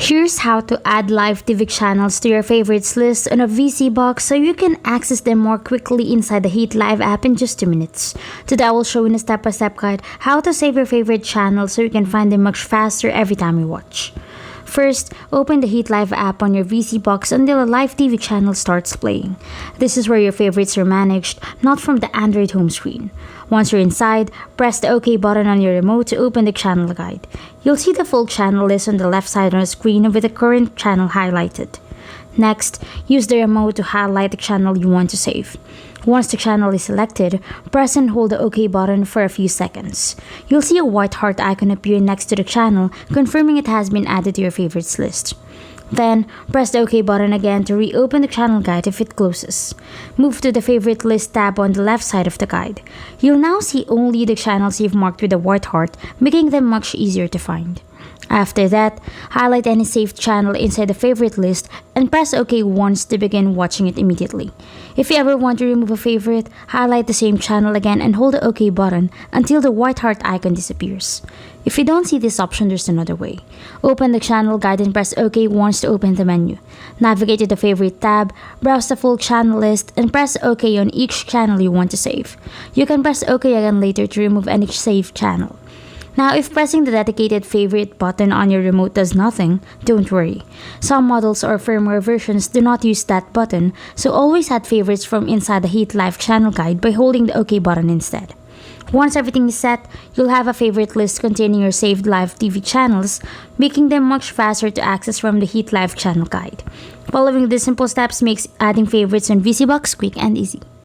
Here's how to add live TV channels to your favorites list on a VSeeBox so you can access them more quickly inside the Heat Live app in just 2 minutes. Today I will show you in a step-by-step guide how to save your favorite channels so you can find them much faster every time you watch. First, open the Heat Live app on your VSeeBox until a live TV channel starts playing. This is where your favorites are managed, not from the Android home screen. Once you're inside, press the OK button on your remote to open the channel guide. You'll see the full channel list on the left side on the screen with the current channel highlighted. Next, use the remote to highlight the channel you want to save. Once the channel is selected, press and hold the OK button for a few seconds. You'll see a white heart icon appear next to the channel, confirming it has been added to your favorites list. Then, press the OK button again to reopen the channel guide if it closes. Move to the Favorite List tab on the left side of the guide. You'll now see only the channels you've marked with a white heart, making them much easier to find. After that, highlight any saved channel inside the favorite list and press OK once to begin watching it immediately. If you ever want to remove a favorite, highlight the same channel again and hold the OK button until the white heart icon disappears. If you don't see this option, there's another way. Open the channel guide and press OK once to open the menu. Navigate to the favorite tab, browse the full channel list, and press OK on each channel you want to save. You can press OK again later to remove any saved channel. Now, if pressing the dedicated favorite button on your remote does nothing, don't worry. Some models or firmware versions do not use that button, so always add favorites from inside the Heat Live channel guide by holding the OK button instead. Once everything is set, you'll have a favorite list containing your saved live TV channels, making them much faster to access from the Heat Live channel guide. Following these simple steps makes adding favorites on VSeeBox quick and easy.